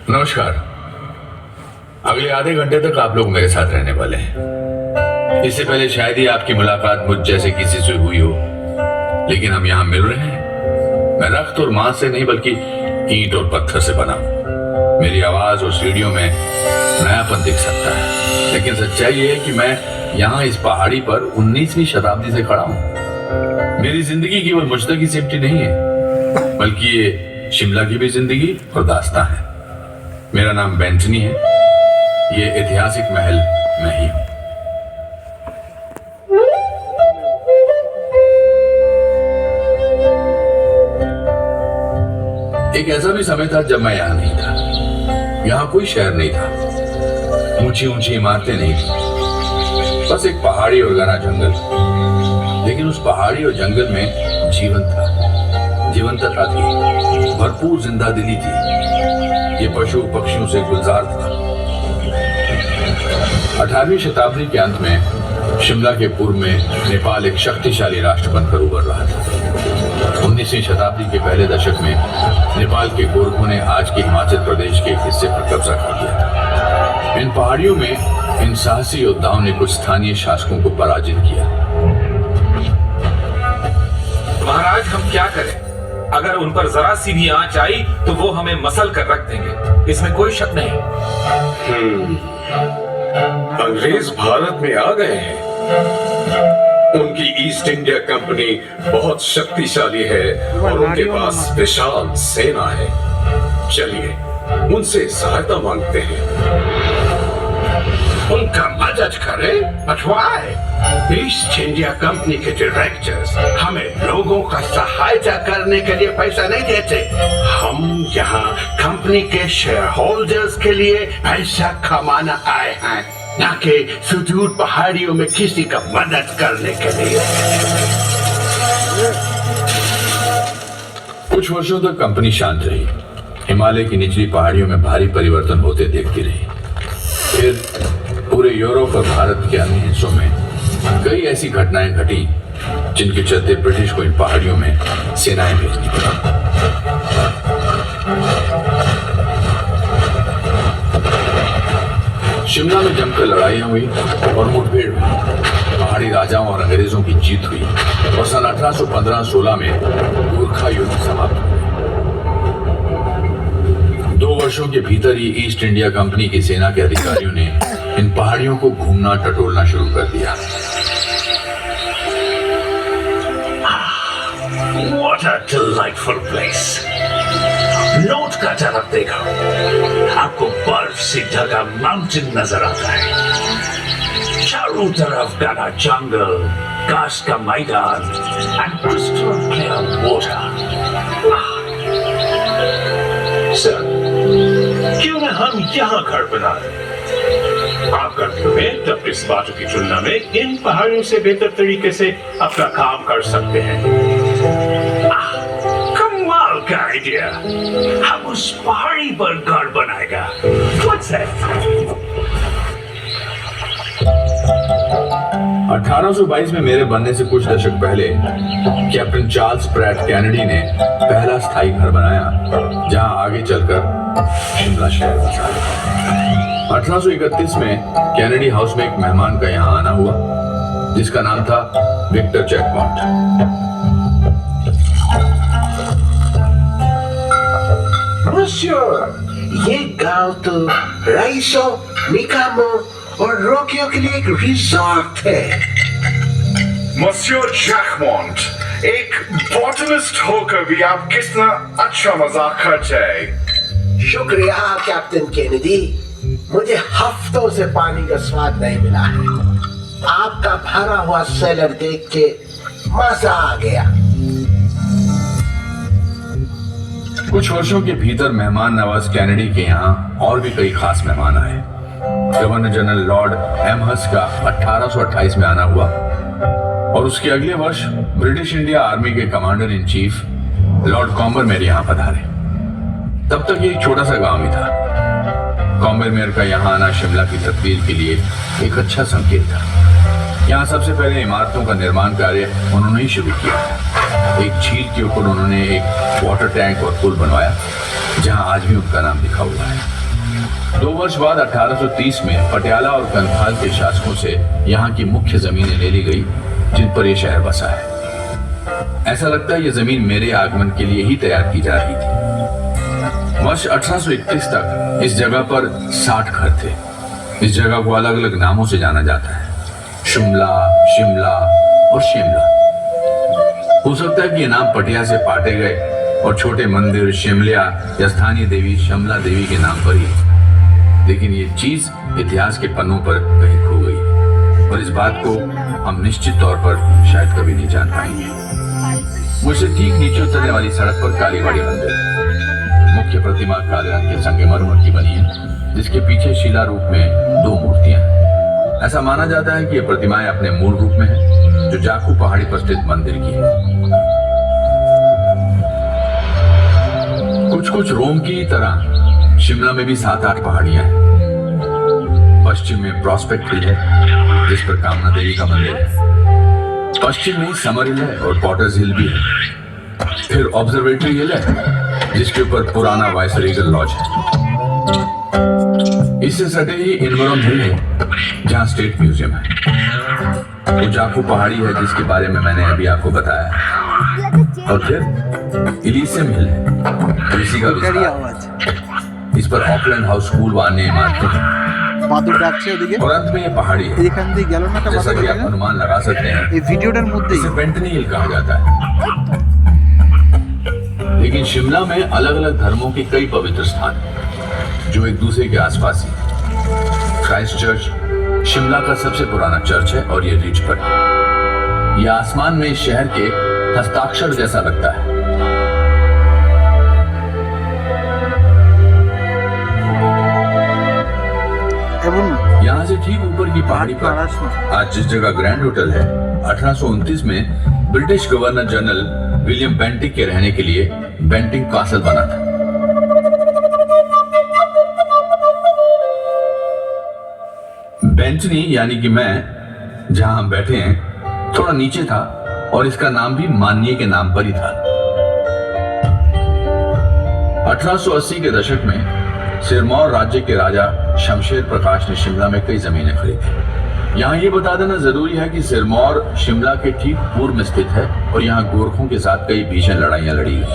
नमस्कार। अगले आधे घंटे तक आप लोग मेरे साथ रहने वाले हैं। इससे पहले शायद ही आपकी मुलाकात मुझ जैसे किसी से हुई हो, लेकिन हम यहाँ मिल रहे हैं। मैं रक्त और मांस से नहीं बल्कि ईंट और पत्थर से बना हूं। मेरी आवाज और सीढ़ियों में नयापन दिख सकता है, लेकिन सच्चाई ये है कि मैं यहाँ इस पहाड़ी पर 19वीं शताब्दी से खड़ा हूँ। मेरी जिंदगी केवल मुझ तक ही सिमटी नहीं है, बल्कि ये शिमला की भी जिंदगी और दास्तां है। मेरा नाम बेंटनी है। ये ऐतिहासिक महल मैं ही हूं। एक ऐसा भी समय था जब मैं यहां नहीं था। यहां कोई शहर नहीं था, ऊंची ऊंची इमारतें नहीं थी, बस एक पहाड़ी और घना जंगल। लेकिन उस पहाड़ी और जंगल में जीवन था, जीवंतता थी, भरपूर जिंदादिली थी। ये पशु पक्षियों से गुलजार था। 18वीं शताब्दी के अंत में शिमला के पूर्व में नेपाल एक शक्तिशाली राष्ट्र बनकर उभर रहा था। 19वीं शताब्दी के पहले दशक में नेपाल के गोरखों ने आज के हिमाचल प्रदेश के एक हिस्से पर कब्जा कर लिया था। इन पहाड़ियों में इन साहसी योद्धाओं ने कुछ स्थानीय शासकों को पराजित किया। महाराज, हम क्या करें? अगर उन पर जरा सी भी आंच आई तो वो हमें मसल कर रख देंगे, इसमें कोई शक नहीं। अंग्रेज भारत में आ गए हैं। उनकी ईस्ट इंडिया कंपनी बहुत शक्तिशाली है और उनके पास विशाल सेना है। चलिए उनसे सहायता मांगते हैं। उनका मदद करें? अथवाए ईस्ट इंडिया कंपनी के डायरेक्टर्स हमें लोगों का सहायता करने के लिए पैसा नहीं देते। हम यहाँ कंपनी के शेयर होल्डर्स के लिए पैसा कमाना आए हैं, न कि सुदूर पहाड़ियों में किसी का मदद करने के लिए। कुछ वर्षों तक कंपनी शांत रही। हिमालय की निचली पहाड़ियों में भारी परिवर्तन होते देखती रही। फिर पूरे यूरोप और भारत के अन्य हिस्सों में कई ऐसी घटनाएं घटी जिनके चलते ब्रिटिश को इन पहाड़ियों में सेनाएं भेजनी पड़ी। शिमला में जमकर लड़ाइयां हुई और मुठभेड़ हुई। पहाड़ी राजाओं और अंग्रेजों की जीत हुई और सन 1815-16 में गोरखा युद्ध समाप्त हुआ। 2 वर्षों के भीतर ही ईस्ट इंडिया कंपनी की सेना के अधिकारियों ने इन पहाड़ियों को घूमना टटोलना शुरू कर दिया। What a delightful place! Note का तरफ देखो, आपको बर्फ से ढका माउंटेन नजर आता है। चारों तरफ घना जंगल, घास का मैदान and crystal clear water. Sir, क्यों न हम यहाँ घर बना लें? आप गर्मियों में तपिश बातों की तुलना में इन पहाड़ियों से बेहतर तरीके से अपना काम कर सकते हैं। कमाल का आइडिया! हम उस पहाड़ी पर घर बनाएगा। What's that? 1822 में मेरे बनने से कुछ दशक पहले कैप्टन चार्ल्स प्रैट कैनेडी ने पहला स्थायी घर बनाया, जहां आगे चलकर शिमला शहर बसा। 1831 में कैनेडी हाउस में एक मेहमान का यहां आना हुआ, जिसका नाम था विक्टर जैकपॉट। Monsieur, ये गांव तो राइसो, मिकामो और रोकियो के लिए एक रिसोर्ट है। मसियोर जैकमॉन्ट, एक बॉटनिस्ट होकर भी आप कितना अच्छा मजाक करते हैं। शुक्रिया कैप्टन केनेडी, मुझे हफ्तों से पानी का स्वाद नहीं मिला है। आपका भरा हुआ सेलर देख के मजा आ गया। कुछ वर्षों के भीतर मेहमान नवाज कैनेडी के यहाँ और भी कई खास मेहमान आए। गवर्नर जनरल लॉर्ड एमहर्स्ट का 1828 में आना हुआ और उसके अगले वर्ष ब्रिटिश इंडिया आर्मी के कमांडर इन चीफ लॉर्ड कॉम्बरमेयर यहाँ पधारे। तब तक ये एक छोटा सा गांव ही था। कॉम्बरमेयर का यहाँ आना शिमला की तब्दील के लिए एक अच्छा संकेत था। यहाँ सबसे पहले इमारतों का निर्माण कार्य उन्होंने ही शुरू किया। एक झील के ऊपर उन्होंने एक वाटर टैंक और पुल बनवाया। जहां आज भी उनका नाम लिखा हुआ है। 2 वर्ष बाद 1830 में पटियाला और कंथाल के शासकों से यहाँ की मुख्य जमीनें ले ली गई, जिन पर यह शहर बसा है। ऐसा लगता है ये जमीन मेरे आगमन के लिए ही तैयार की जा रही थी। वर्ष 1831 तक इस जगह पर 60 घर थे। इस जगह को अलग अलग नामों से जाना जाता है, शिमला, शिमला और शिमला। हो सकता है कि ये नाम पटिया से पाटे गए और छोटे मंदिर शिमलिया या स्थानीय देवी शमला देवी के नाम पर ही, लेकिन ये चीज इतिहास के पन्नों पर कहीं खो गई और इस बात को हम निश्चित तौर पर शायद कभी नहीं जान पाएंगे। मुझसे ठीक नीचे उतरने वाली सड़क पर कालीबाड़ी मंदिर, मुख्य प्रतिमा काले रंग के संगमरमर की बनी है, जिसके पीछे शिला रूप में 2 मूर्तियां हैं। ऐसा माना जाता है कि ये प्रतिमाएं अपने मूल रूप में है, जो जाकू पहाड़ी पर स्थित मंदिर की है। कुछ रोम की तरह शिमला में भी 7-8 पहाड़ियां हैं। पश्चिम में प्रॉस्पेक्ट हिल है, जिस पर कामना देवी का मंदिर है। पश्चिम में समर हिल है और पॉटर्स हिल भी है। फिर ऑब्जर्वेटरी हिल है, जिसके ऊपर पुराना वाइसरेगल लॉज है। इससे सटे ही इनवरम हिल है, जहां स्टेट म्यूजियम है। वो जाकू पहाड़ी है जिसके बारे में मैंने अभी आपको बताया। और फिर इलीसियम हिल है, इसी का विस्तार। इस पर ऑकलैंड हाउस स्कूल व अन्य इमारतें हैं। और अंत में ये पहाड़ी है, जैसा कि आप अनुमान लगा सकते हैं, इसे बेंटनी हिल कहा जाता है। लेकिन शिमला में अलग अलग धर्मों के कई पवित्र स्थान हैं, जो एक दूसरे के आसपास ही। क्राइस्ट चर्च शिमला का सबसे पुराना चर्च है और ये रिज पर है। यह आसमान में इस शहर के हस्ताक्षर जैसा लगता है। यहाँ से ठीक ऊपर की पहाड़ी पर आज जिस जगह ग्रैंड होटल है, 1829 में British governor general William Bentinck के रहने के लिए बेंटिक कासल बना था। बेंटनी यानी कि मैं जहां हम बैठे हैं थोड़ा नीचे था और इसका नाम भी माननीय के नाम पर ही था। 1880 के दशक में सिरमौर राज्य के राजा शमशेर प्रकाश ने शिमला में कई जमीनें खरीदी। यहाँ ये बता देना जरूरी है कि सिरमौर शिमला के ठीक पूर्व में स्थित है और यहाँ गोरखों के साथ कई भीषण लड़ाइयां लड़ी गई।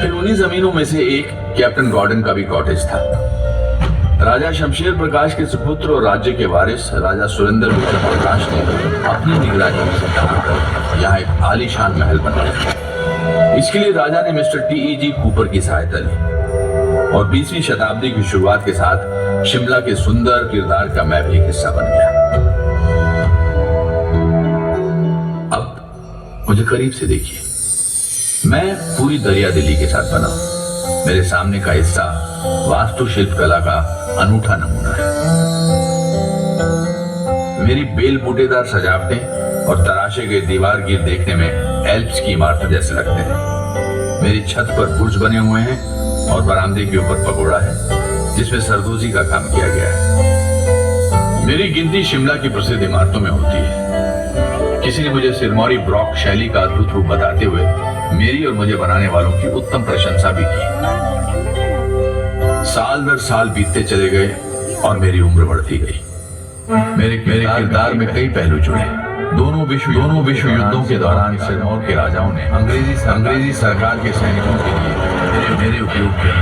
फिर उन्हीं जमीनों में से एक कैप्टन गॉर्डन का भी कॉटेज था। राजा शमशेर प्रकाश के सुपुत्र और राज्य के वारिस राजा सुरेंद्र विक्रम प्रकाश ने अपनी निगरानी में बनाकर यहाँ एक आलीशान महल बनवाया। इसके लिए राजा ने मिस्टर टीईजी कूपर की सहायता ली और 20वीं शताब्दी की शुरुआत के साथ शिमला के सुंदर किरदार का मैं भी एक हिस्सा बन गया। अब मुझे करीब से देखिए, मैं पूरी दरिया दिल्ली के साथ बना हूं। मेरे सामने का हिस्सा वास्तुशिल्प कला का अनूठा नमूना है। मेरी बेल बूटेदार सजावटें और तराशे गए दीवार गिर देखने में एल्प्स की इमारतें जैसे लगते हैं। मेरी छत पर बुर्ज बने हुए हैं और बरामदे के ऊपर पगोड़ा है, जिसमें सरदोजी का काम किया गया है। मेरी गिनती शिमला की प्रसिद्ध इमारतों में होती है। किसी ने मुझे सिरमौरी ब्रॉक शैली का अद्भुत रूप बताते हुए मेरी और मुझे बनाने वालों की उत्तम प्रशंसा भी की। साल दर साल बीतते चले गए और मेरी उम्र बढ़ती गई। मेरे किरदार में कई पहलू जुड़े। दोनों विश्व युद्धों के दौरान सिरमौर के राजाओं ने अंग्रेजी सरकार के सैनिकों के लिए मेरे उपयोग किया।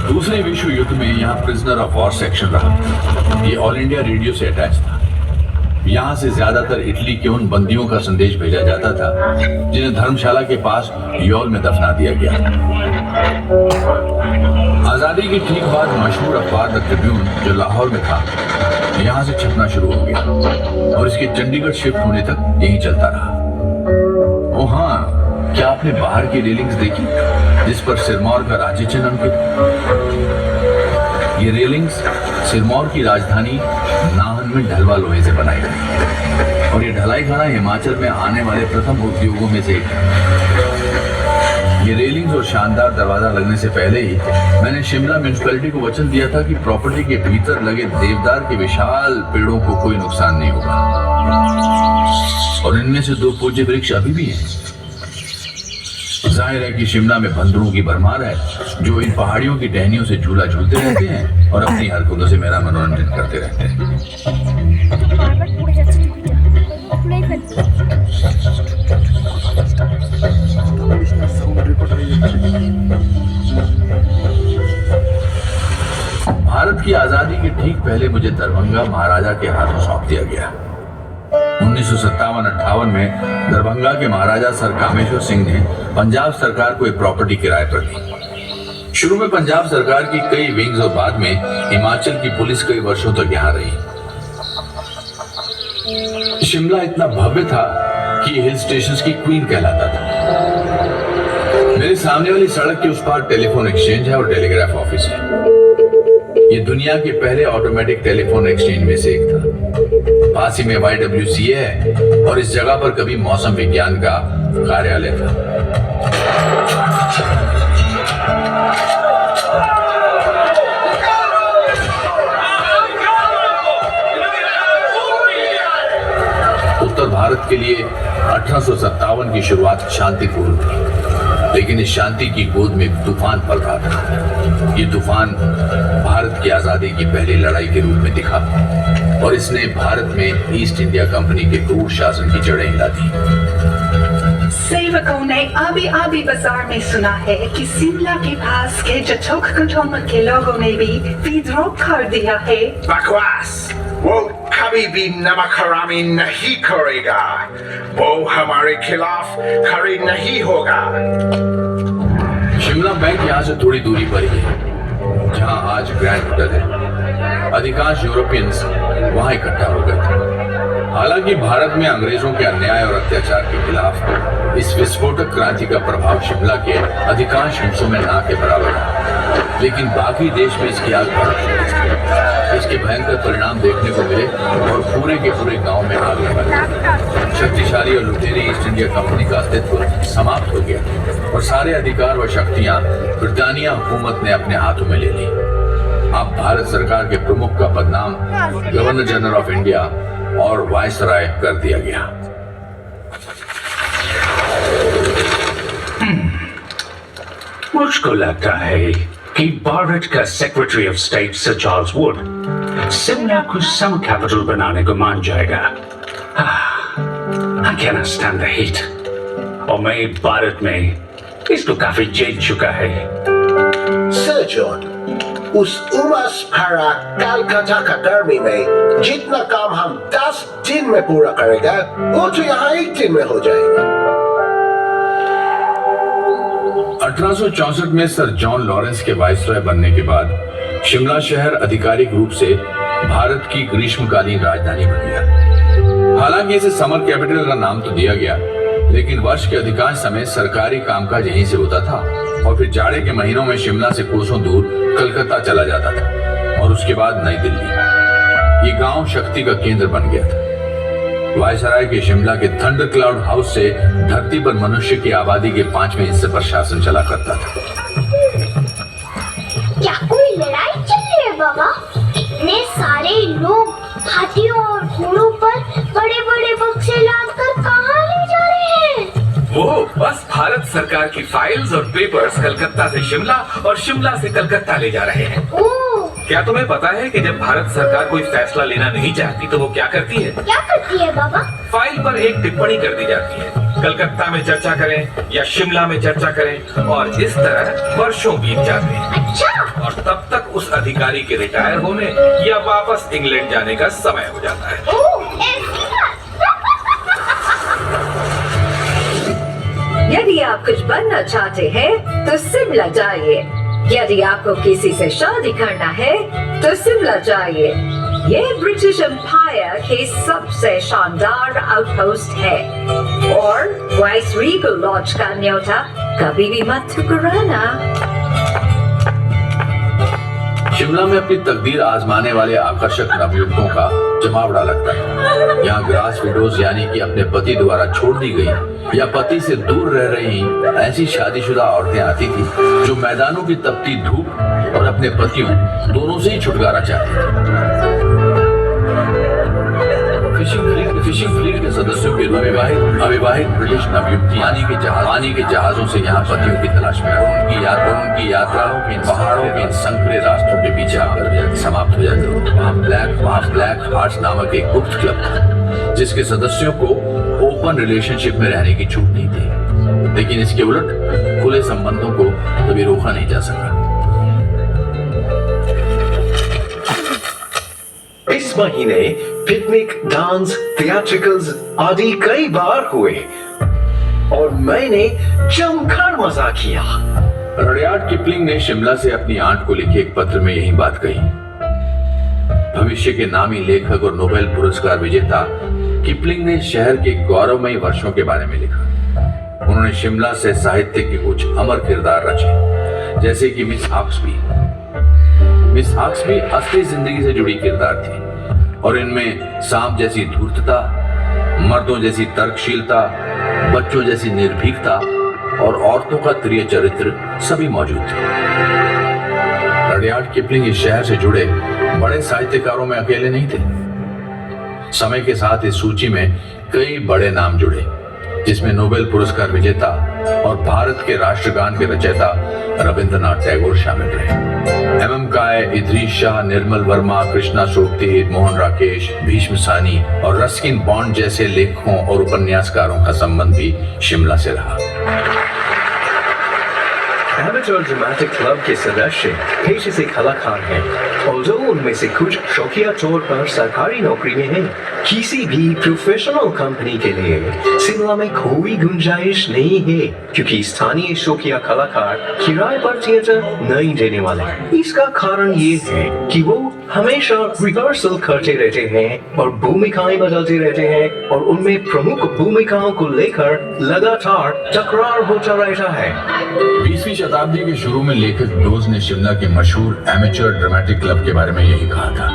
दूसरे विश्व युद्ध में यहाँ प्रिजनर ऑफ वॉर सेक्शन रहा। ये ऑल इंडिया रेडियो से अटैच था। यहाँ से ज्यादातर इटली के उन बंदियों का संदेश भेजा जाता था जिन्हें धर्मशाला के पास यौल में दफना दिया गया। आजादी की ठीक बाद मशहूर अखबार द ट्रिब्यून जो लाहौर में था, यहाँ से छपना शुरू हो गया और इसके चंडीगढ़ शिफ्ट होने तक यही चलता रहा। ओ हाँ, क्या आपने बाहर की रेलिंग्स देखी जिस पर सिरमौर का राज्य चिन्ह अंकित? ये रेलिंग्स सिरमौर की राजधानी नाहन में ढलवा लोहे से बनाई गई और ये ढलाई खाना हिमाचल में आने वाले प्रथम उद्योगों में से एक है। ये रेलिंग्स और शानदार दरवाजा लगने से पहले ही मैंने शिमला म्यूनिसिपैलिटी को वचन दिया था कि प्रॉपर्टी के भीतर लगे देवदार के विशाल पेड़ों को कोई नुकसान नहीं होगा, और इनमें से 2 पूज्य वृक्ष अभी भी हैं। जाहिर है कि शिमला में बंदरों की भरमार है, जो इन पहाड़ियों की टहनियों से झूला झूलते रहते हैं और अपनी हरकतों से मेरा मनोरंजन करते रहते हैं। বারবার পড়ে যাচ্ছে টিভিটা, খুলেই ফেলছি। भारत की आजादी के ठीक पहले मुझे दरभंगा महाराजा के हाथों सौंप दिया गया। 1957-58 में दरभंगा के महाराजा सर कामेश्वर सिंह ने पंजाब सरकार को एक प्रॉपर्टी किराए पर दी। शुरू में पंजाब सरकार की कई विंग्स और बाद में हिमाचल की पुलिस कई वर्षों तक यहाँ रही। शिमला इतना भव्य था कि हिल स्टेशंस की क्वीन कहलाता था। मेरे सामने वाली सड़क के उस पार टेलीफोन एक्सचेंज है और टेलीग्राफ ऑफिस है। ये दुनिया के पहले ऑटोमेटिक टेलीफोन एक्सचेंज में से एक था। पास ही में YWCA है और इस जगह पर कभी मौसम विज्ञान का कार्यालय था। उत्तर भारत के लिए 1857 की शुरुआत शांतिपूर्ण थी, लेकिन इस शांति की गोद में तूफान पल रहा था। ये तूफान भारत की आजादी की पहली लड़ाई के रूप में दिखा और इसने भारत में ईस्ट इंडिया कंपनी के क्रूर शासन की जड़ें हिला दी। सेवकों ने अभी बाजार में सुना है कि शिमला के पास के जचोक कुटुंब के लोगों ने भी विद्रोह कर दिया है। बकवास, वो कभी भी नमक हरामी नहीं करेगा। वो हमारे खिलाफ खड़े नहीं होगा। शिमला बैंक यहाँ से थोड़ी दूरी पर ही है, जहाँ आज ग्रैंड होटल है। अधिकांश यूरोपियंस वहाँ इकट्ठा हो गए थे। हालांकि भारत में अंग्रेजों के अन्याय और अत्याचार के खिलाफ इस विस्फोटक क्रांति का प्रभाव शिमला के अधिकांश हिस्सों में ना के बराबर है, लेकिन बाकी देश में इसकी आग भड़क चुकी थी। इसके भयंकर परिणाम देखने को मिले और पूरे के पूरे गांव में आग लगा दी। शक्तिशाली और लुटेरी ईस्ट इंडिया कंपनी का अस्तित्व समाप्त हो गया और सारे अधिकार व शक्तियां ब्रिटानिया हुकूमत ने अपने हाथों में ले ली। अब भारत सरकार के प्रमुख का पदनाम गवर्नर जनरल ऑफ इंडिया और वायसराय कर दिया गया। मुझको लगता है कि भारत का secretary of state sir Charles Wood Shimla को सम कैपिटल बनाने को मान जाएगा। I cannot stand the heat। और मैं भारत में इसको काफी झेल चुका है। सर जॉन, उस उमस भरा कलकत्ता का गर्मी में जितना काम हम 10 दिन में पूरा करेगा, वो तो यहाँ 1 दिन में हो जाएगा। 1864 में सर जॉन लॉरेंस के वाइसरॉय बनने के बाद शिमला शहर आधिकारिक रूप से भारत की ग्रीष्मकालीन राजधानी बन गया। हालांकि इसे समर कैपिटल का नाम तो दिया गया, लेकिन वर्ष के अधिकांश समय सरकारी कामकाज यहीं से होता था और फिर जाड़े के महीनों में शिमला से कोसों दूर कलकत्ता चला जाता था और उसके बाद नई दिल्ली। ये गांव शक्ति का केंद्र बन गया था। वायसराय के शिमला के थंडर क्लाउड हाउस से धरती पर मनुष्य की आबादी के 5वें हिस्से पर शासन चला करता था। क्या कोई लड़ाई चल रही है बाबा? इतने सारे लोग हाथियों और घोड़ों पर बड़े बड़े बक्से लादकर कहाँ ले जा रहे हैं? वो बस भारत सरकार की फाइल्स और पेपर्स कलकत्ता से शिमला और शिमला से कलकत्ता ले जा रहे हैं। ओह, क्या तुम्हें पता है कि जब भारत सरकार कोई फैसला लेना नहीं चाहती तो वो क्या करती है? क्या करती है बाबा? फाइल पर एक टिप्पणी कर दी जाती है। कलकत्ता में चर्चा करें या शिमला में चर्चा करें और इस तरह वर्षों बीत जाते हैं। अच्छा, और तब तक उस अधिकारी के रिटायर होने या वापस इंग्लैंड जाने का समय हो जाता है। ओह, ऐसी बात। यदि आप कुछ बनना चाहते हैं तो शिमला जाइए। यदि आपको किसी से शादी करना है तो शिमला जाइए। ये ब्रिटिश एम्पायर के सबसे शानदार आउटपोस्ट है और वाइसरीगल लॉज का न्योता कभी भी मत ठुकराना। शिमला में अपनी तकदीर आजमाने वाले आकर्षक नवयुवकों का जमावड़ा लगता है। यहाँ ग्रास विडोज यानी कि अपने पति द्वारा छोड़ दी गई या पति से दूर रह रही ऐसी शादीशुदा औरतें आती थी जो मैदानों की तपती धूप और अपने पतियों दोनों से ही छुटकारा चाहती थी। फिशिंग फ्लीट के सदस्यों के अविवाहित ब्रिटिश नवयुवती पानी के जहाजों से यहाँ पतियों की तलाश में उनकी यात्राओं के पहाड़ों के संकरे रास्तों के पीछे आकर समाप्त हो जाते। वहाँ ब्लैक हार्ट्स नामक एक गुप्त क्लब था जिसके सदस्यों को ओपन रिलेशनशिप में रहने की छूट नहीं थी, लेकिन इसके उलट खुले संबंधों को कभी रोका नहीं जा सका। इस महीने पिकनिक, डांस, थिएट्रिकल्स आदि कई बार हुए और मैंने जमकर मजा किया। रडियार्ड किपलिंग ने शिमला से अपनी आंट को लिखे एक पत्र में यही बात कही। भविष्य के नामी लेखक और नोबेल पुरस्कार विजेता किपलिंग ने शहर के गौरवमयी वर्षों के बारे में लिखा। उन्होंने शिमला से साहित्य के कुछ अमर किरदार रचे, जैसे कि मिस हॉक्सबी असली जिंदगी से जुड़ी किरदार थी और इनमें सांप जैसी धूर्तता, मर्दों जैसी तर्कशीलता, बच्चों जैसी निर्भीकता और औरतों का प्रिय चरित्र सभी मौजूद थे। रडियार्ड किपलिंग इस शहर से जुड़े बड़े साहित्यकारों में अकेले नहीं थे। समय के साथ इस सूची में कई बड़े नाम जुड़े, जिसमें नोबेल पुरस्कार विजेता और भारत के राष्ट्रगान के रचयिता रविंद्रनाथ टैगोर शामिल रहे। एम काय, इद्रीस शाह, निर्मल वर्मा, कृष्णा सोबती, मोहन राकेश, भीष्म सानी और रस्किन बॉन्ड जैसे लेखकों और उपन्यासकारों का संबंध भी शिमला से रहा। एमेच्योर ड्रामेटिक क्लब के सदस्य पेशे से कलाकार हैं, और उनमें से कुछ शौकिया तौर पर सरकारी नौकरी में हैं। किसी भी प्रोफेशनल कंपनी के लिए शिमला में कोई गुंजाइश नहीं है, क्योंकि स्थानीय शौकिया कलाकार किराए पर थिएटर नहीं देने वाले। इसका कारण ये है कि वो हमेशा रिहर्सल करते रहते हैं और भूमिकाएं बदलते रहते हैं, और उनमें प्रमुख भूमिकाओं को लेकर लगातार तकरार होता रहता है। 20वीं शताब्दी के शुरू में लेखक डोज ने शिमला के मशहूर एमेच्योर ड्रामेटिक क्लब के बारे में यही कहा था।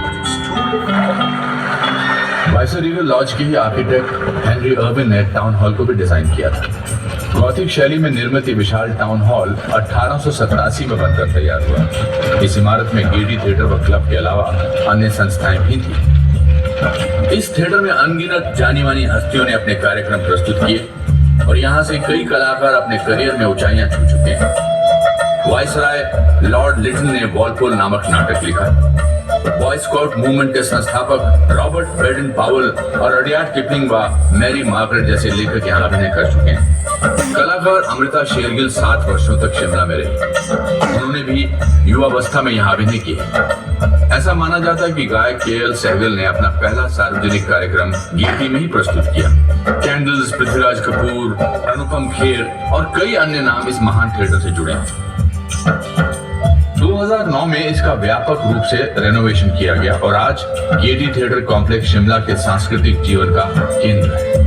वाइसरेगल लॉज के ही आर्किटेक्ट हेनरी अर्विन ने टाउन हॉल को भी डिजाइन किया था। गॉथिक शैली में निर्मित विशाल टाउन हॉल 1887 में बनकर तैयार हुआ। इस इमारत में गेडी थिएटर व क्लब के अलावा अन्य संस्थाएं भी थी। इस थिएटर में अनगिनत जानी मानी हस्तियों ने अपने कार्यक्रम प्रस्तुत किए और यहाँ से कई कलाकार अपने करियर में ऊंचाइयां छू चुके हैं। वाइसराय लॉर्ड लिटन ने वॉलपोल नामक नाटक लिखा। बॉय स्काउट मूवमेंट के संस्थापक रॉबर्ट बेडन पावल और रडियार्ड किपलिंग व मैरी मार्गरेट जैसे लेखक यहाँ अभिनय कर चुके हैं। कलाकार अमृता शेरगिल 7 वर्षों तक शिमला में रही। उन्होंने भी युवावस्था में यहाँ अभिनय किया। ऐसा माना जाता है कि गायक के.एल. सहगल ने अपना पहला सार्वजनिक कार्यक्रम गेटी में ही प्रस्तुत किया। कैंडल्स, पृथ्वीराज कपूर, अनुपम खेर और कई अन्य नाम इस महान थिएटर से जुड़े हैं। 2009 में इसका व्यापक रूप से रेनोवेशन किया गया और आज गेटी थिएटर कॉम्प्लेक्स शिमला के सांस्कृतिक जीवन का केंद्र है।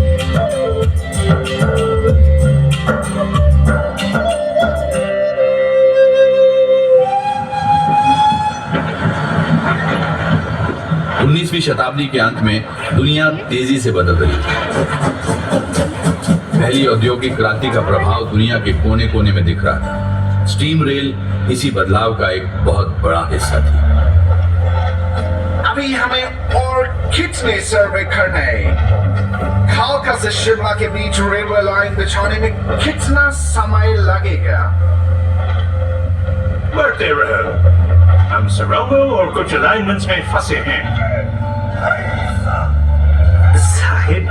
उन्नीसवीं शताब्दी के अंत में दुनिया तेजी से बदल रही थी। पहली औद्योगिक क्रांति का प्रभाव दुनिया के कोने कोने में दिख रहा था। स्टीम रेल इसी बदलाव का एक बहुत बड़ा हिस्सा थी। अभी हमें और कितने सर्वे करने? कालका से शिमला के बीच रेलवे लाइन बिछाने में कितना समय लगेगा? बढ़ते रहो, हम सरोगो और कुछ अलाइनमेंट्स में फंसे हैं। साहिब,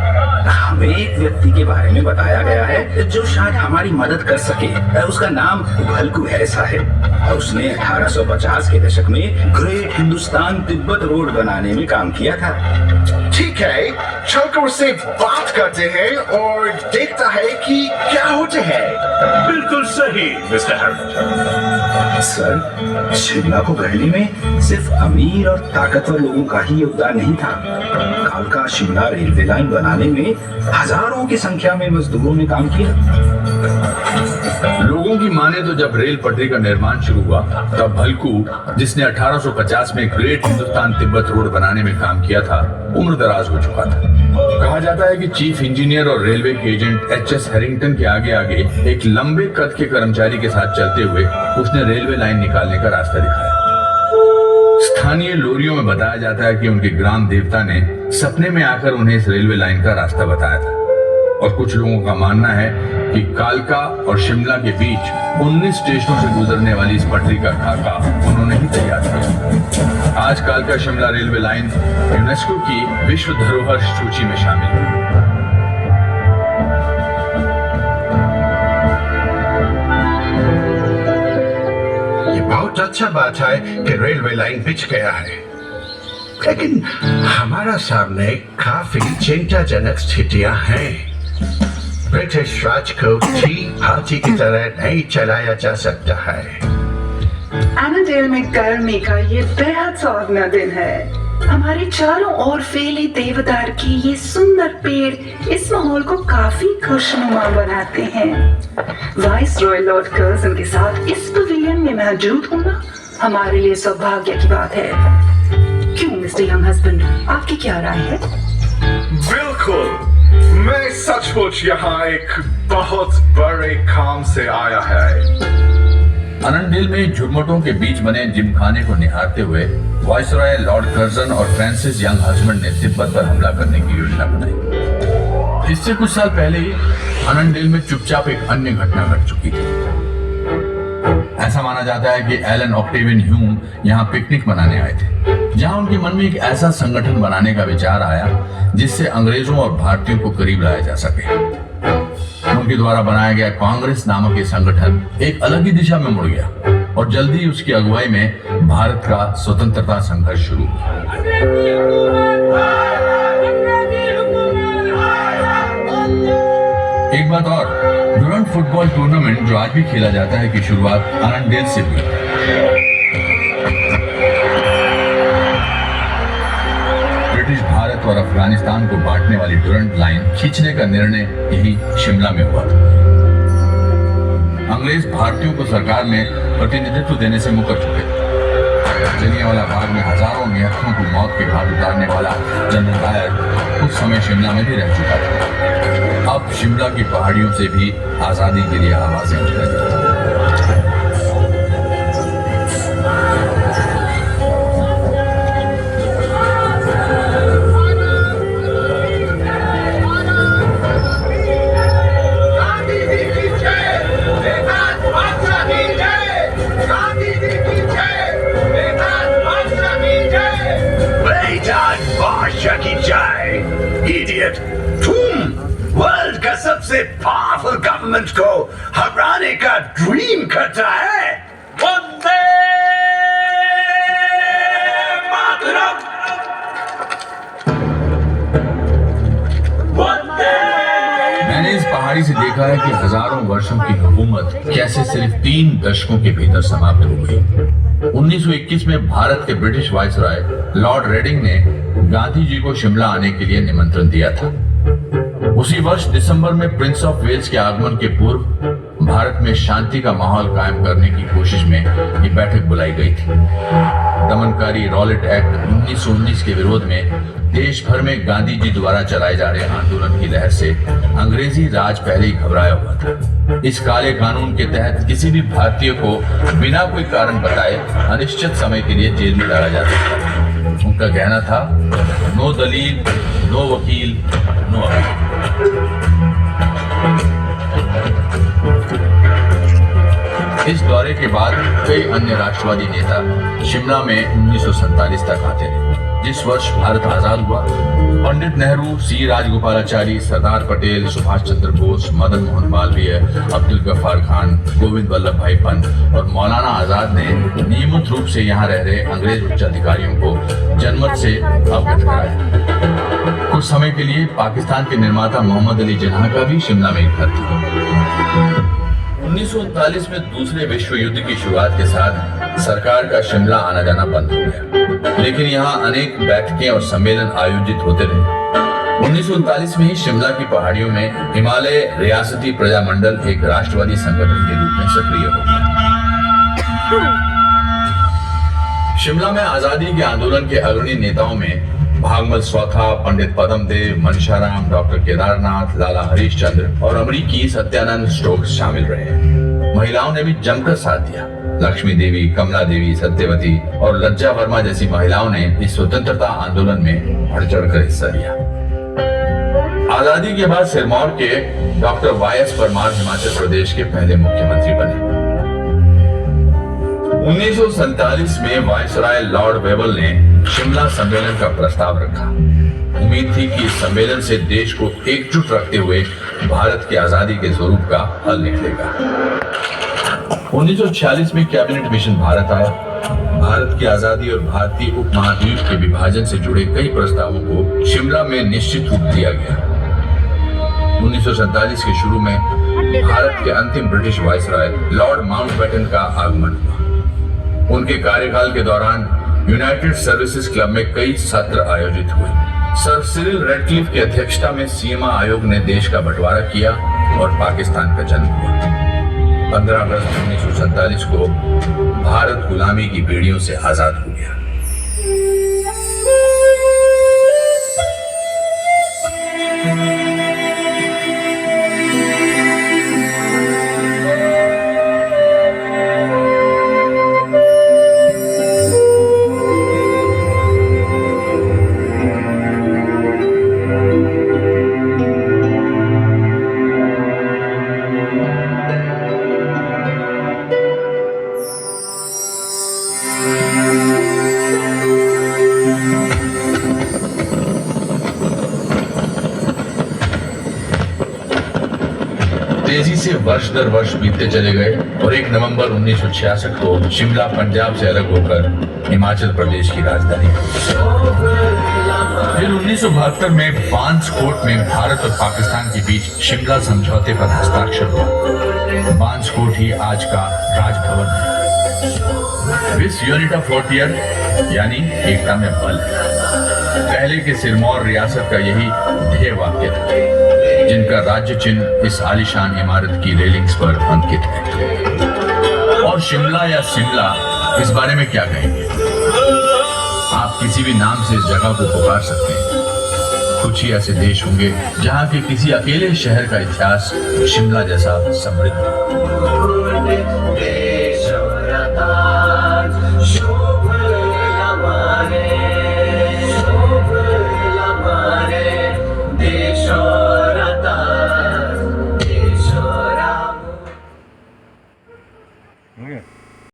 हमें एक व्यक्ति के बारे में बताया गया है जो शायद हमारी मदद कर सके। उसका नाम भलकू है साहिब, और उसने 1850 के दशक में ग्रेट हिंदुस्तान तिब्बत रोड बनाने में काम किया था। ठीक है, चलकर उससे बात करते हैं और देखता है कि क्या होते हैं। बिल्कुल सही मिस्टर हर्ट। सर, शिमला को गढ़ने में सिर्फ अमीर और ताकतवर लोगों का ही योगदान नहीं था। कालका शिमला रेलवे लाइन बनाने में हजारों की संख्या में मजदूरों ने काम किया। लोगों की माने तो जब रेल पटरी का निर्माण शुरू हुआ तब भलकू, जिसने 1850 में ग्रेट हिंदुस्तान तिब्बत रोड बनाने में काम किया था, उम्र दराज हो चुका था। कहा जाता है कि चीफ इंजीनियर और रेलवे के एजेंट एच.एस. हैरिंगटन के आगे आगे एक लंबे कद के कर्मचारी के साथ चलते हुए उसने रेलवे लाइन निकालने का रास्ता दिखाया। स्थानीय लोरियों में बताया जाता है कि उनके ग्राम देवता ने सपने में आकर उन्हें इस रेलवे लाइन का रास्ता बताया था। और कुछ लोगों का मानना है कि कालका और शिमला के बीच 19 स्टेशनों से गुजरने वाली इस पटरी का खाका उन्होंने ही तैयार किया। आज कालका शिमला रेलवे लाइन यूनेस्को की विश्व धरोहर सूची में शामिल है। ये बहुत अच्छा बात है कि रेलवे लाइन बिछ गया है, लेकिन हमारा सामने काफी चिंताजनक स्थितियां हैं। ब्रिटिश राज को हाथी की तरह नहीं चलाया जा सकता है। एनाडेल में गर्मी का ये बेहद सुहावना दिन है। हमारे चारों ओर फैले देवदार के ये सुंदर पेड़ इस माहौल को काफी खुशनुमा बनाते हैं। वाइस रॉय लॉर्ड कर्जन के साथ इस पवेलियन में मौजूद होना हमारे लिए सौभाग्य की बात है। क्यों मिस्टर यंग हस्बैंड, आपकी क्या राय है? बिल्कुल, मैं सचमुच यहाँ एक बहुत बड़े काम से आया है। अनंडेल में झुरमुटों के बीच बने जिमखाने को निहारते हुए वाइसरॉय लॉर्ड कर्जन और फ्रांसिस यंग हस्बैंड ने तिब्बत पर हमला करने की योजना बनाई। इससे कुछ साल पहले ही अनंडेल में चुपचाप एक अन्य घटना घट चुकी थी। ऐसा माना जाता है कि एलन ऑक्टेवियन ह्यूम यहाँ पिकनिक मनाने आए थे, जहां उनके मन में एक ऐसा संगठन बनाने का विचार आया जिससे अंग्रेजों और भारतीयों को करीब लाया जा सके। उनके द्वारा बनाया गया कांग्रेस नामक ये संगठन एक अलग ही दिशा में मुड़ गया और जल्दी उसकी अगुवाई में भारत का स्वतंत्रता संघर्ष शुरू हुआ। एक बात और, डुरंट फुटबॉल टूर्नामेंट जो आज भी खेला जाता है की शुरुआत अनंडेल से हुई। ब्रिटिश भारत और अफगानिस्तान को बांटने वाली डुरंट लाइन खींचने का निर्णय यही शिमला में हुआ था। अंग्रेज भारतीयों को सरकार में प्रतिनिधित्व देने से मुकर चुके थे। जलियांवाला बाग में हजारों निहत्थों को मौत के घाट उतारने वाला जनरल डायर उस समय शिमला में भी रह चुका था। अब शिमला की पहाड़ियों से भी आजादी के लिए आवाजें उठ रही थी। Idiot! तुम वर्ल्ड का सबसे पावरफुल गवर्नमेंट को हराने का ड्रीम करता है। वंदे मातरम! मैंने इस पहाड़ी से देखा है कि हजारों वर्षों की हुकूमत कैसे सिर्फ 3 दशकों के भीतर समाप्त हो गई। 1921 में भारत के ब्रिटिश वाइसरॉय लॉर्ड रेडिंग ने गांधी जी को शिमला आने के लिए निमंत्रण दिया था। उसी वर्ष दिसंबर में प्रिंस ऑफ वेल्स के आगमन के पूर्व भारत में शांति का माहौल कायम करने की कोशिश में ये बैठक बुलाई गई थी। दमनकारी रॉलेट एक्ट 1919 के विरोध में देश भर में गांधी जी द्वारा चलाए जा रहे आंदोलन की लहर से अंग्रेजी राज पहले ही घबराया हुआ था। इस काले कानून के तहत किसी भी भारतीय को बिना कोई कारण बताए अनिश्चित समय के लिए जेल में डाला जा सकता था। उनका कहना था, नो दलील, नो वकील, नो अपील। इस दौरे के बाद कई अन्य राष्ट्रवादी नेता शिमला में 1947 तक आते रहे। जिस वर्ष भारत आजाद हुआ, पंडित नेहरू, सी राजगोपालाचारी, सरदार पटेल, सुभाष चंद्र बोस, मदन मोहन मालवीय, अब्दुल गफ्फार खान, गोविंद वल्लभ भाई पंत और मौलाना आजाद ने नियमित रूप से यहाँ रह रहे अंग्रेज उच्चाधिकारियों को जनमत से अवगत कराया। कुछ समय के लिए पाकिस्तान के निर्माता मोहम्मद अली जिन्ना का भी शिमला में एक घर था। 1939 में दूसरे विश्व युद्ध की शुरुआत के साथ सरकार का शिमला आना जाना बंद हो गया, लेकिन यहाँ अनेक बैठकें और सम्मेलन आयोजित होते रहे। 1939 में ही शिमला की पहाड़ियों में हिमालय रियासती प्रजामंडल एक राष्ट्रवादी संगठन के रूप में सक्रिय हो गया। शिमला में आजादी के आंदोलन के अग्रणी नेताओं में भागमल स्वथा, पंडित पद्मदेव, मनशाराम, डॉक्टर केदारनाथ, लाला हरीशचंद्र और अमरीकी सत्यानंद स्टोक्स शामिल रहे। महिलाओं ने भी जमकर साथ दिया। लक्ष्मी देवी, कमला देवी, सत्यवती और लज्जा वर्मा जैसी महिलाओं ने इस स्वतंत्रता आंदोलन में बढ़ चढ़कर हिस्सा लिया। आजादी के बाद सिरमौर के डॉक्टर वाई.एस. परमार हिमाचल प्रदेश के पहले मुख्यमंत्री बने। 1947 में वायसराय लॉर्ड वेवल ने शिमला सम्मेलन का प्रस्ताव रखा। उम्मीद थी कि इस सम्मेलन से देश को एकजुट रखते हुए भारत की आजादी के स्वरूप का हल निकलेगा। 1946 में कैबिनेट मिशन भारत आया। भारत की आजादी और भारतीय उपमहाद्वीप के विभाजन से जुड़े कई प्रस्तावों को शिमला में निश्चित रूप दिया गया। 1947 के शुरू में भारत के अंतिम ब्रिटिश वायसराय लॉर्ड माउंटबेटन का आगमन हुआ। उनके कार्यकाल के दौरान यूनाइटेड सर्विसेज क्लब में कई सत्र आयोजित हुए। सर सिरिल रेडक्लिफ की अध्यक्षता में सीमा आयोग ने देश का बंटवारा किया और पाकिस्तान का जन्म हुआ। 15 अगस्त 1947 को भारत गुलामी की बेड़ियों से आजाद हो गया। तेजी से वर्ष दर वर्ष बीतते चले गए और 1 नवंबर 1966 को शिमला पंजाब से अलग होकर हिमाचल प्रदेश की राजधानी हुई। फिर 1972 में बांसकोट में भारत और पाकिस्तान के बीच शिमला समझौते पर हस्ताक्षर हुआ। बांसकोट ही आज का राजभवन है। विस यूनिटा फोर्टियर यानी एकता में बल। पहले के सिरमौर रियासत का यही ध्येय वाक्य था, जिनका राज्य चिन्ह इस आलीशान इमारत की रेलिंग्स पर अंकित है। और शिमला या शिमला, इस बारे में क्या कहेंगे? आप किसी भी नाम से इस जगह को पुकार सकते हैं। कुछ ही ऐसे देश होंगे जहां के किसी अकेले शहर का इतिहास शिमला जैसा समृद्ध हो।